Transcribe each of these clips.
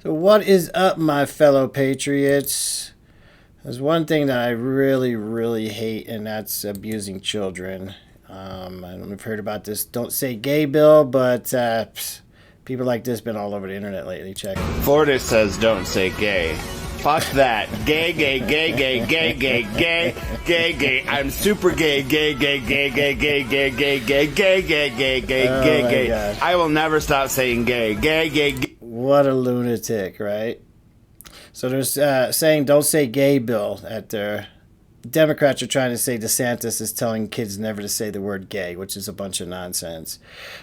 So what is up, my fellow patriots? There's one thing that I really, really hate, and that's abusing children. I don't know if you've heard about this "Don't Say Gay" bill, but people like this been all over the internet lately. Check. Florida says don't say gay. Fuck that. Gay, gay, gay, gay, gay, gay, gay, gay, gay. I'm super gay, gay, gay, gay, gay, gay, gay, gay, gay, gay, gay, gay, gay, gay, gay. I will never stop saying gay, gay, gay, gay. What a lunatic, right? So they're saying "Don't Say Gay" bill at their Democrats are trying to say DeSantis is telling kids never to say the word gay, which is a bunch of nonsense.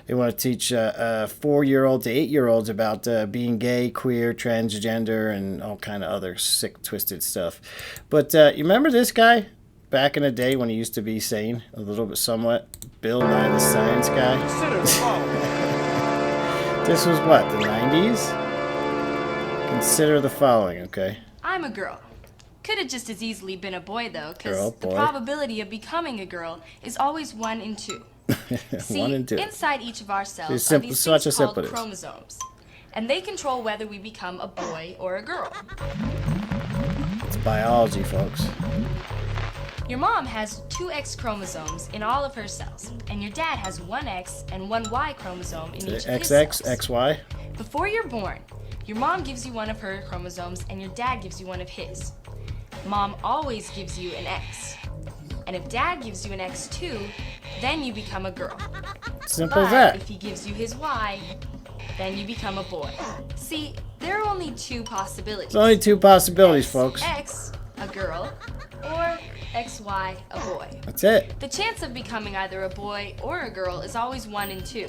They want to teach 4-year-old to 8-year-olds about being gay, queer, transgender, and all kind of other sick, twisted stuff. But you remember this guy back in the day when he used to be sane, a little bit somewhat? Bill Nye the Science Guy. This was what, the 90s? Consider the following, okay? I'm a girl. Could have just as easily been a boy, though, because the boy. probability of becoming a girl is always 1 in 2. See, 1 in 2. inside each of our cells See, are these such things a called simple chromosomes, and they control whether we become a boy or a girl. It's biology, folks. Your mom has 2 X chromosomes in all of her cells, and your dad has 1 X and 1 Y chromosome in each of his XX, cells. XY? Before you're born, your mom gives you one of her chromosomes, and your dad gives you one of his. Mom always gives you an X. And if dad gives you an X too, then you become a girl. Simple as But that. if he gives you his Y, then you become a boy. See, there are only 2 possibilities. There's only 2 possibilities, folks. X, a girl, or XY, a boy. That's it. The chance of becoming either a boy or a girl is always 1 in 2.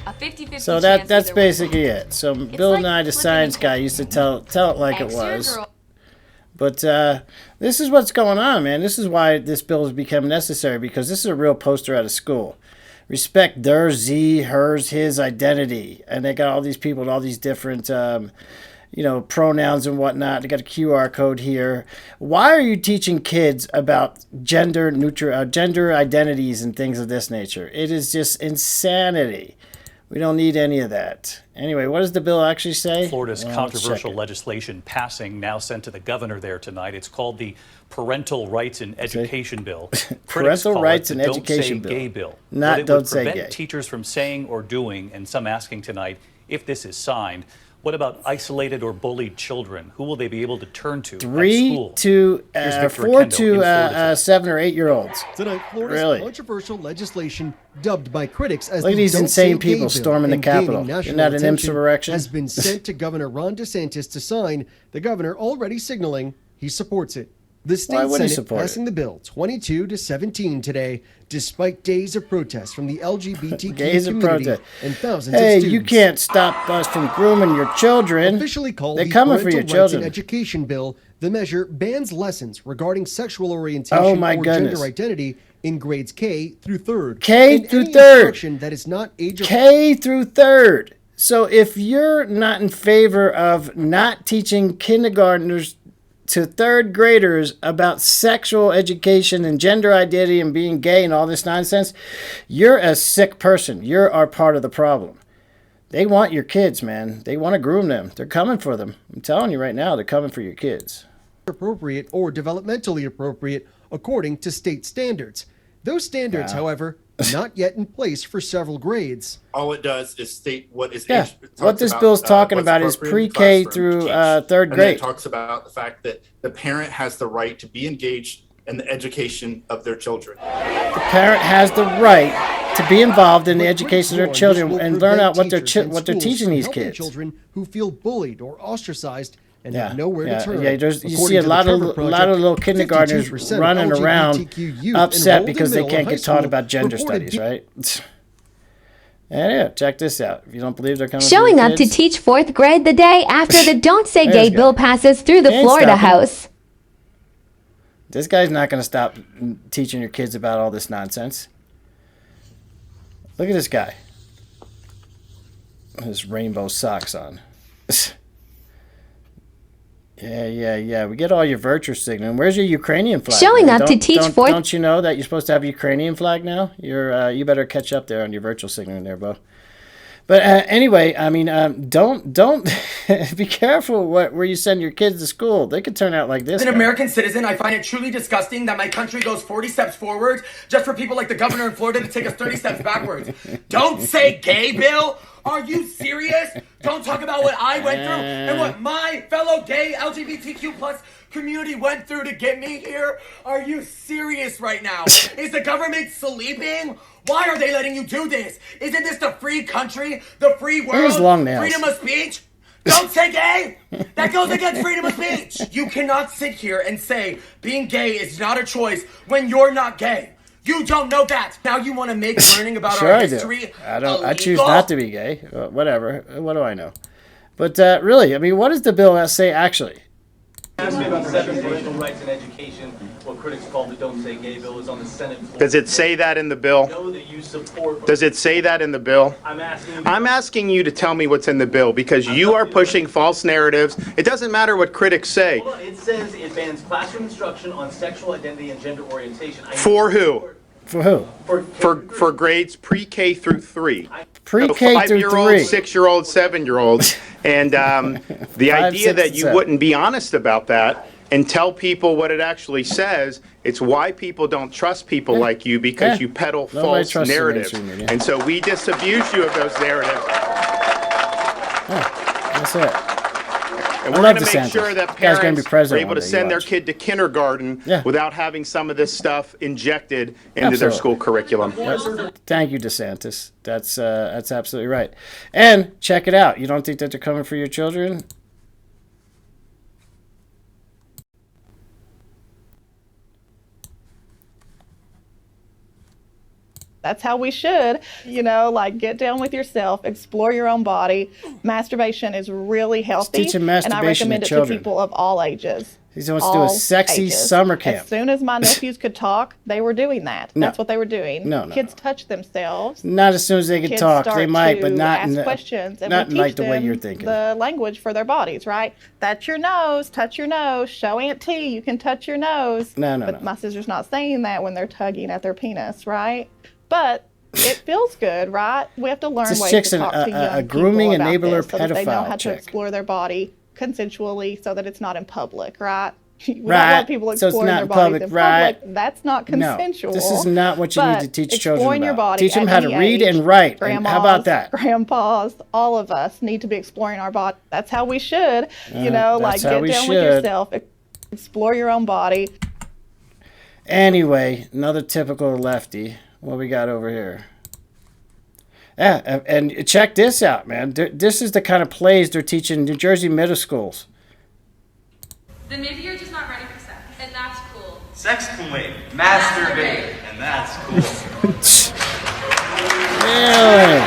A 50-50 So chance that's either way. basically it. So Bill like Nye the flipping Science a Guy coin. used to tell it like it X, you're a was. girl. But this is what's going on, man. This is why this bill has become necessary, because this is a real poster out of school. Respect their, Z, hers, his identity. And they got all these people with all these different, pronouns and whatnot. They got a QR code here. Why are you teaching kids about gender identities and things of this nature? It is just insanity. We don't need any of that. Anyway, what does the bill actually say? Florida's controversial legislation passing, now sent to the governor there tonight. It's called the Parental Rights in Education Bill. Parental Rights in Education Bill. Don't Say Gay Bill. Not But it Don't would Say prevent Gay. teachers from saying or doing, and some asking tonight, if this is signed, what about isolated or bullied children? Who will they be able to turn to at 3 school? to Here's Victor 4 Kendo in to Florida. 7 or 8-year-olds. Tonight, Florida's Really? controversial legislation, dubbed by critics as Look at the these Don't insane Say Gay people bill storming the and gaining Capitol. national Isn't that an attention, insurrection? has been sent to Governor Ron DeSantis to sign. The governor already signaling he supports it. The Why state would he Senate support passing it? the bill 22-17 today, despite days of protests from the LGBTQ Days of community protest. and thousands Hey, of students. you can't stop us from grooming your children. Officially called They're the coming for Parental your Rights children. in Education Bill, the measure bans lessons regarding sexual orientation Oh, my or goodness. gender identity in grades K through 3rd. K and through any 3rd. instruction that is not age K through 3rd. So if you're not in favor of not teaching kindergartners to 3rd graders about sexual education and gender identity and being gay and all this nonsense, you're a sick person. You're our part of the problem. They want your kids, man. They want to groom them. They're coming for them. I'm telling you right now, they're coming for your kids. appropriate or developmentally appropriate according to state standards. Those standards, however, not yet in place for several grades. All it does is state what is Yeah. age, it What talks this about, bill's talking what's about is appropriate in the pre-K classroom through to teach. 3rd And then grade. it talks about the fact that the parent has the right to be engaged in the education of their children. The parent has the right to be involved in the But education of their critics warn this children will and learn prevent out what they're teachers and what they're schools teaching from these helping kids. children who feel bullied or ostracized and Yeah, have nowhere yeah, to turn. yeah. You see According a to the lot Trevor of Project, little kindergartners 52% running of around LGBTQ youth upset enrolled in because they middle or can't high get taught school about gender reported studies, right? Yeah, check this out. If you don't believe they're coming for Showing your up to kids, teach 4th grade the day after the Don't Say There's Gay guy. bill passes through the Ain't Florida stopping. House. this guy's not going to stop teaching your kids about all this nonsense. Look at this guy. His rainbow socks on. Yeah. We get all your virtue signaling. Where's your Ukrainian flag? Showing man? up to Don't- teach don't, fourth- Don't you know that you're supposed to have a Ukrainian flag now? You better catch up there on your virtual signaling there, Bo. But anyway, I mean, don't be careful where you send your kids to school. They could turn out like this. As an guy. American citizen, I find it truly disgusting that my country goes 40 steps forward just for people like the governor in Florida to take us 30 steps backwards. Don't say gay, Bill. Are you serious? Don't talk about what I went through and what my fellow gay LGBTQ plus community went through to get me here. Are you serious right now? Is the government sleeping? Why are they letting you do this? Isn't this the free country, the free world, long nails. freedom of speech? Don't say gay! That goes against freedom of speech! You cannot sit here and say being gay is not a choice when you're not gay. You don't know that. Now you want to make learning about Sure our I do. history I choose not to be gay. Whatever. What do I know? But really, I mean, what does the bill say actually? Personal rights and education, what critics call the Don't Say Gay bill, is on the Senate floor. Does it say that in the bill? Know that you support. Does it say that in the bill? I'm asking you to tell me what's in the bill because you are pushing false narratives. It doesn't matter what critics say. Hold on, it says it bans classroom instruction on sexual identity and gender orientation. For who? For who? For grades pre-K through 3. Pre-K through 5-year-old, 3. 6-year-old, 7-year-olds. And the 5, idea 6, that and you 7. wouldn't be honest about that and tell people what it actually says, it's why people don't trust people like you because you peddle Nobody false trusts the narratives. mainstream media. And so we disabuse you of those narratives. That's it. And I we're love going to make DeSantis. sure that This guy's gonna parents be president are able to one day, send you their watch. kid to kindergarten without having some of this stuff injected into their Absolutely. school curriculum. Thank you, DeSantis. That's absolutely right. And check it out. You don't think that they're coming for your children? That's how we should, like get down with yourself, explore your own body. Masturbation is really healthy. teaching and I masturbation recommend to it children. to people of all ages. He wants to do a sexy summer camp. As soon as my nephews could talk, they were doing that. No. That's what they were doing. No. Kids touch themselves. Not as soon as they can Kids talk. start They might, but to not ask in questions, and not we in like teach the way them you're thinking. the language for their bodies, right? Touch your nose, show Aunt T you can touch your nose. But my sister's not saying that when they're tugging at their penis, right? But it feels good, right? We have to learn This ways chick's to talk to young a grooming people about enabler this so that they know pedophile how chick. to explore their body consensually so that it's not in public, right? We don't Right. want people So it's exploring not their in bodies public, in right. public. That's not consensual. No, this is not what you need But to teach children exploring your about. body Teach them at how to any read age, and write. And grandmas, how about that? Grandpas, all of us need to be exploring our body. That's how we should, that's like how get we down should. with yourself, explore your own body. Anyway, another typical lefty. What we got over here? Yeah, and check this out, man. This is the kind of plays they're teaching New Jersey middle schools. Then maybe you're just not ready for sex, and that's cool. Sex can wait. Masturbate. And that's cool. Really?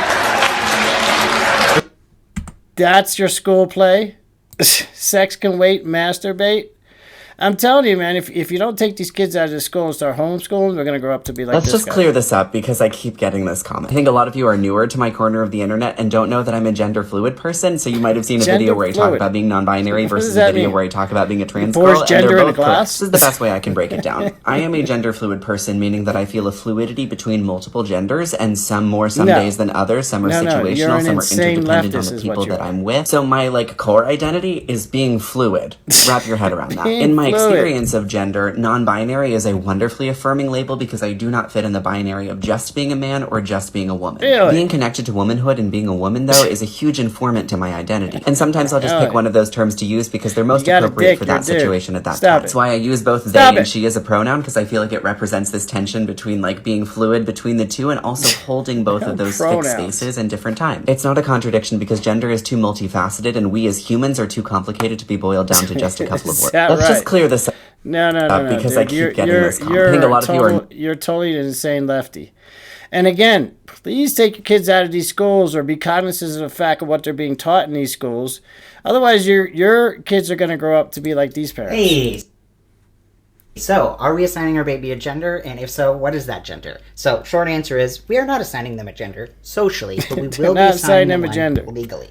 That's your school play? Sex can wait, masturbate? I'm telling you, man, if you don't take these kids out of the school and start homeschooling, they're going to grow up to be like Let's this just guy. clear this up because I keep getting this comment. I think a lot of you are newer to my corner of the internet and don't know that I'm a gender fluid person, so you might have seen a video where I talk about being non-binary versus a video where I talk about being a trans girl, and gender they're in a both correct. glass? This is the best way I can break it down. I am a gender fluid person, meaning that I feel a fluidity between multiple genders, and some more some No. days than others. Some are No, you're situational, an some are insane interdependent leftist on is the what people you that are. I'm with. So my core identity is being fluid. Wrap your head around that. Being In my fluid. experience of gender, non-binary is a wonderfully affirming label because I do not fit in the binary of just being a man or just being a woman. Really? Being connected to womanhood and being a woman, though, is a huge informant to my identity. And sometimes I'll just Really? pick one of those terms to use because they're most You got a appropriate dick, for you're that a dude. situation at that Stop time. it. That's why I use both Stop they and it. she as a pronoun because I feel like it represents this tension between like being fluid between the two and also holding both of those fixed Pronouns. spaces in different times. It's not a contradiction because gender is too multifaceted and we as humans are too complicated to be boiled down to just a couple of Is words. that Let's right? just clear this up. No, because dude. I keep getting this comment. You're I think a lot of you are. You're totally an insane lefty. And again, please take your kids out of these schools or be cognizant of the fact of what they're being taught in these schools. Otherwise, your kids are going to grow up to be like these parents. Hey. So, are we assigning our baby a gender? And if so, what is that gender? So, short answer is, we are not assigning them a gender socially, but we will be not assigning assigning them a one gender. legally.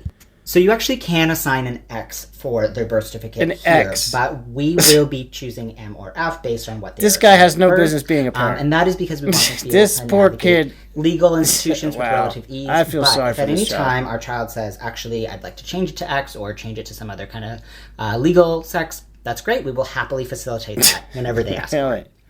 So you actually can assign an X for their birth certificate An here, X. but we will be choosing M or F based on what they This are guy has no birth. business being a parent. And that is because we want them to be This able to poor navigate kid. legal institutions with Wow. relative ease. I feel but sorry if for at this any child. time our child says, actually, I'd like to change it to X or change it to some other kind of legal sex, that's great. We will happily facilitate that whenever they ask.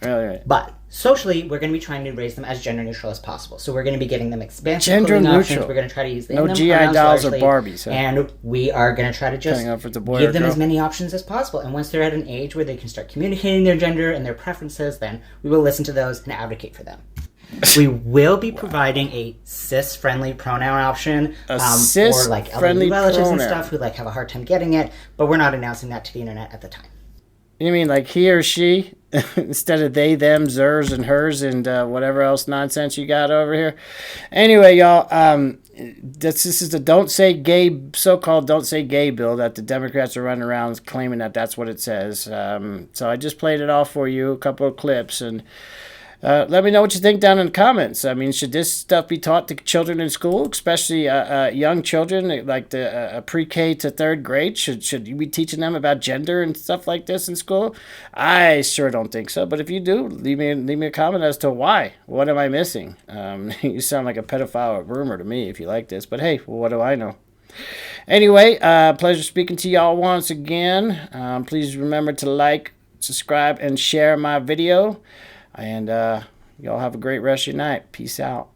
Really. But socially, we're going to be trying to raise them as gender neutral as possible. So we're going to be giving them expansive Gender clothing neutral. options. We're going to try to use No them GI pronouns dolls or largely, Barbies, huh? and we are going to try to just Depending on if it's a boy give or them girl. as many options as possible. And once they're at an age where they can start communicating their gender and their preferences, then we will listen to those and advocate for them. We will be providing a cis-friendly pronoun option A or like cis-friendly elderly relatives and pronoun. stuff who like have a hard time getting it, but we're not announcing that to the internet at the time. You mean like he or she instead of they, them, theirs, and hers, and whatever else nonsense you got over here? Anyway, y'all, this is the don't say gay, so-called don't say gay bill that the Democrats are running around claiming that that's what it says. So I just played it off for you, a couple of clips, and let me know what you think down in the comments. I mean, should this stuff be taught to children in school, especially young children, like the pre-K to third grade? Should you be teaching them about gender and stuff like this in school? I sure don't think so. But if you do, leave me a comment as to why. What am I missing? You sound like a pedophile or groomer to me if you like this. But hey, what do I know? Anyway, pleasure speaking to y'all once again. Please remember to like, subscribe, and share my video. And y'all have a great rest of your night. Peace out.